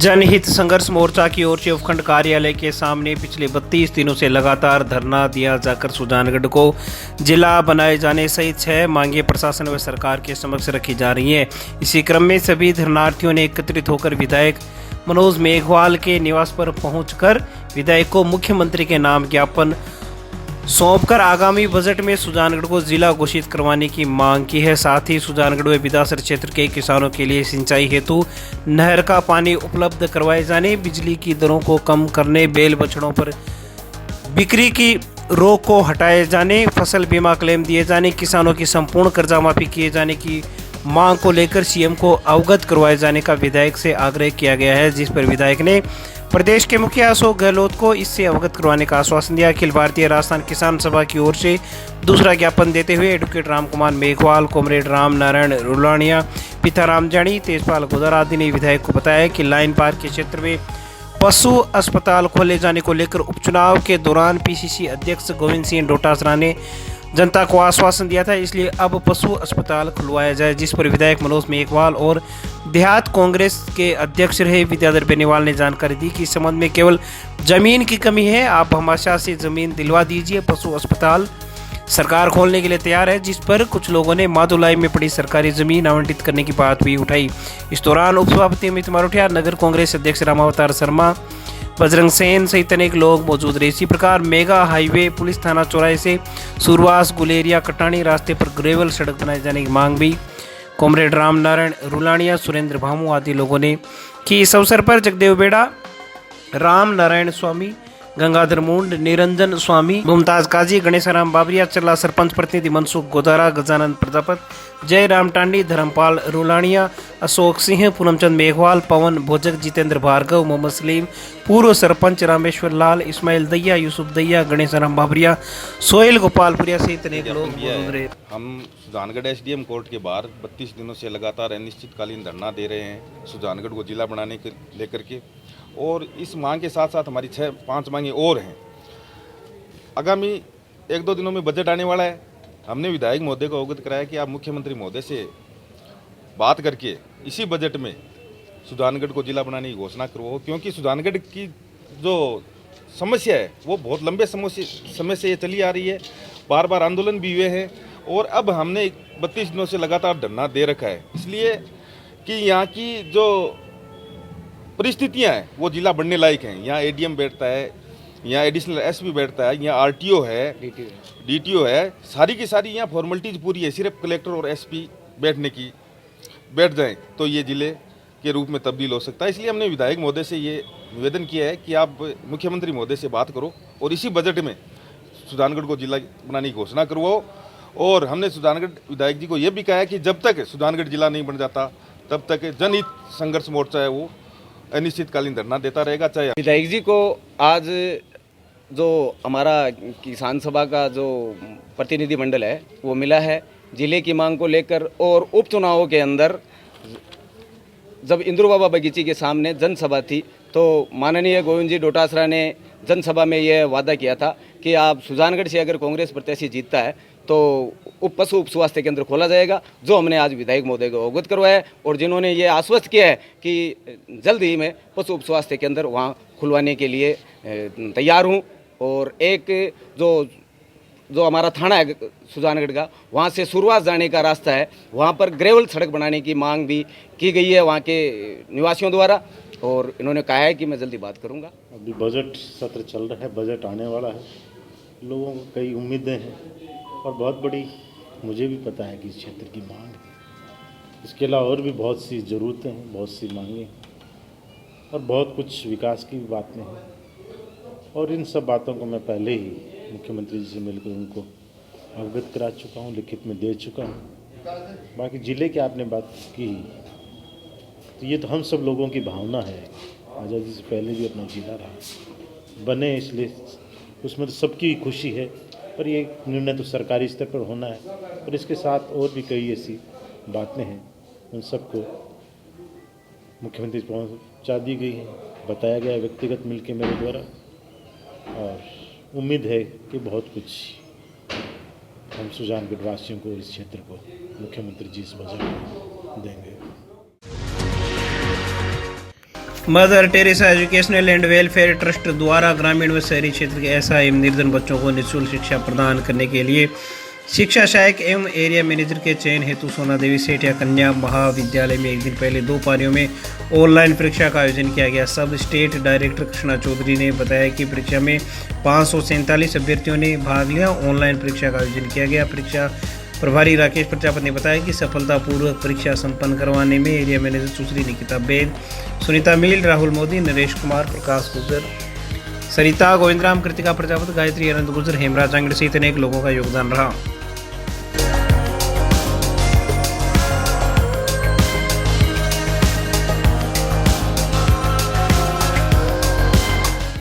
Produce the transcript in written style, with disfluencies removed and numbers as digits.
जनहित संघर्ष मोर्चा की ओर से उपखंड कार्यालय के सामने पिछले 32 दिनों से लगातार धरना दिया जाकर सुजानगढ़ को जिला बनाए जाने सहित 6 मांगे प्रशासन व सरकार के समक्ष रखी जा रही हैं। इसी क्रम में सभी धरनार्थियों ने एकत्रित होकर विधायक मनोज मेघवाल के निवास पर पहुंचकर विधायक को मुख्यमंत्री के नाम ज्ञापन सौंपकर आगामी बजट में सुजानगढ़ को जिला घोषित करवाने की मांग की है। साथ ही सुजानगढ़ व बिदासर क्षेत्र के किसानों के लिए सिंचाई हेतु नहर का पानी उपलब्ध करवाए जाने, बिजली की दरों को कम करने, बैल बछड़ों पर बिक्री की रोक को हटाए जाने, फसल बीमा क्लेम दिए जाने, किसानों की संपूर्ण कर्जा माफी किए जाने की मांग को लेकर सीएम को अवगत करवाए जाने का विधायक से आग्रह किया गया है, जिस पर विधायक ने प्रदेश के मुखिया अशोक गहलोत को इससे अवगत करवाने का आश्वासन दिया। अखिल भारतीय राजस्थान किसान सभा की ओर से दूसरा ज्ञापन देते हुए एडवोकेट राम कुमार मेघवाल, कॉमरेड राम नारायण रुलानिया, पिता रामजानी, तेजपाल गोदर आदि ने विधायक को बताया कि लाइन पार्क के क्षेत्र में पशु अस्पताल खोले जाने को लेकर उपचुनाव के दौरान पीसीसी अध्यक्ष गोविंद सिंह डोटासरा ने जनता को आश्वासन दिया था, इसलिए अब पशु अस्पताल खुलवाया जाए, जिस पर विधायक मनोज मेघवाल और देहात कांग्रेस के अध्यक्ष रहे विद्याधर बेनीवाल ने जानकारी दी कि इस संबंध में केवल जमीन की कमी है, आप हमाशा से जमीन दिलवा दीजिए, पशु अस्पताल सरकार खोलने के लिए तैयार है। जिस पर कुछ लोगों ने माधुलाई में पड़ी सरकारी जमीन आवंटित करने की बात भी उठाई। इस दौरान उपसभापति अमित मारोठिया, नगर कांग्रेस अध्यक्ष रामावतार शर्मा, बजरंग सेन सहित अनेक लोग मौजूद रहे। इसी प्रकार मेगा हाईवे पुलिस थाना चौराहे से सूरवास गुलेरिया कटानी रास्ते पर ग्रेवल सड़क बनाए जाने की मांग भी कॉमरेड राम नारायण रुलानिया, सुरेंद्र भामू आदि लोगों ने की। इस अवसर पर जगदेव बेड़ा, राम नारायण स्वामी, गंगाधर मुंड, निरंजन स्वामी, मुमताज काजी, गणेशाराम बाबरिया, चल्ला सरपंच प्रतिनिधि मनसुख गोदारा, गजानंद प्रजापत, जयराम टांडी, धर्मपाल रुलानिया, अशोक सिंह, पूनमचंद मेघवाल, पवन भोजक, जितेंद्र भार्गव, मोहम्मद सलीम, पूर्व सरपंच रामेश्वर लाल, इस्माइल दैया, यूसुफ दैया, गणेशाराम बाबरिया, सोहेल गोपालपुरिया सहित अनेक लोग मौजूद रहे। हम सुजानगढ़ एसडीएम कोर्ट के बाहर 32 दिनों से लगातार अनिश्चितकालीन धरना दे रहे हैं सुजानगढ़ को जिला बनाने के लेकर के, और इस मांग के साथ साथ हमारी 5 मांगे और हैं। आगामी 1-2 दिनों में बजट आने वाला है। हमने विधायक महोदय को अवगत कराया कि आप मुख्यमंत्री महोदय से बात करके इसी बजट में सुजानगढ़ को जिला बनाने की घोषणा करवाओ, क्योंकि सुजानगढ़ की जो समस्या है वो बहुत लंबे समय से ये चली आ रही है। बार बार आंदोलन भी हुए हैं और अब हमने 32 दिनों से लगातार धरना दे रखा है, इसलिए कि यहाँ की जो परिस्थितियाँ हैं वो जिला बनने लायक हैं। यहाँ एडीएम बैठता है, यहाँ एडिशनल एसपी बैठता है, यहाँ आरटीओ है, डीटीओ है, सारी की सारी यहाँ फॉर्मेलिटीज पूरी है। सिर्फ कलेक्टर और एसपी बैठ जाएं तो ये जिले के रूप में तब्दील हो सकता है। इसलिए हमने विधायक महोदय से ये निवेदन किया है कि आप मुख्यमंत्री महोदय से बात करो और इसी बजट में सुजानगढ़ को जिला बनाने की घोषणा करवाओ। और हमने सुजानगढ़ विधायक जी को ये भी कहा है कि जब तक सुजानगढ़ जिला नहीं बन जाता तब तक जनहित संघर्ष मोर्चा है वो अनिश्चितकालीन धरना देता रहेगा। चाहे विधायक जी को आज जो हमारा किसान सभा का जो प्रतिनिधि मंडल है वो मिला है जिले की मांग को लेकर, और उपचुनावों के अंदर जब इंद्रू बाबा बगीची के सामने जनसभा थी तो माननीय गोविंद जी डोटासरा ने जनसभा में यह वादा किया था कि आप सुजानगढ़ से अगर कांग्रेस प्रत्याशी जीतता है तो पशु उप स्वास्थ्य केंद्र खोला जाएगा, जो हमने आज विधायक महोदय को अवगत करवाया है, और जिन्होंने ये आश्वस्त किया है कि जल्द ही मैं पशु उप स्वास्थ्य केंद्र वहाँ खुलवाने के लिए तैयार हूँ। और एक जो हमारा थाना है सुजानगढ़ का, वहाँ से शुरुआत जाने का रास्ता है, वहाँ पर ग्रेवल सड़क बनाने की मांग भी की गई है वहाँ के निवासियों द्वारा, और इन्होंने कहा है कि मैं जल्दी बात करूँगा। अभी बजट सत्र चल रहा है, बजट आने वाला है, लोगों को कई उम्मीदें हैं और बहुत बड़ी मुझे भी पता है कि इस क्षेत्र की मांग है। इसके अलावा और भी बहुत सी ज़रूरतें हैं, बहुत सी मांगें हैं और बहुत कुछ विकास की बातें हैं, और इन सब बातों को मैं पहले ही मुख्यमंत्री जी से मिलकर उनको अवगत करा चुका हूँ, लिखित में दे चुका हूँ। बाकी ज़िले की आपने बात की तो ये तो हम सब लोगों की भावना है, आज़ादी से पहले भी अपना जिला रहा बने, इसलिए उसमें तो सबकी खुशी है, पर ये निर्णय तो सरकारी स्तर पर होना है। और इसके साथ और भी कई ऐसी बातें हैं, उन सबको मुख्यमंत्री पहुंचा दी गई है, बताया गया व्यक्तिगत मिलके मेरे द्वारा, और उम्मीद है कि बहुत कुछ हम सुजानगढ़ वासियों को, इस क्षेत्र को मुख्यमंत्री जी इस बजट में देंगे। Mother Teresa educational and welfare trust द्वारा ग्रामीण व शहरी क्षेत्र के असहाय एवं निर्धन बच्चों को निःशुल्क शिक्षा प्रदान करने के लिए शिक्षा सहायक एवं एरिया मैनेजर के चयन हेतु सोना देवी सेठिया कन्या महाविद्यालय में एक दिन पहले 2 पारियों में ऑनलाइन परीक्षा का आयोजन किया गया। सब स्टेट डायरेक्टर कृष्णा चौधरी ने बताया कि परीक्षा में 547 अभ्यर्थियों ने भाग लिया। ऑनलाइन परीक्षा का आयोजन किया गया। परीक्षा प्रभारी राकेश प्रजापति ने बताया कि सफलतापूर्वक परीक्षा संपन्न करवाने में एरिया मैनेजर सुश्री निकिता बेद, सुनीता मील, राहुल मोदी, नरेश कुमार, प्रकाश गुजर, सरिता गोविंदराम, कृतिका प्रजापति, गायत्री अनंत गुजर, हेमराज आंगड़ सहित अनेक लोगों का योगदान रहा।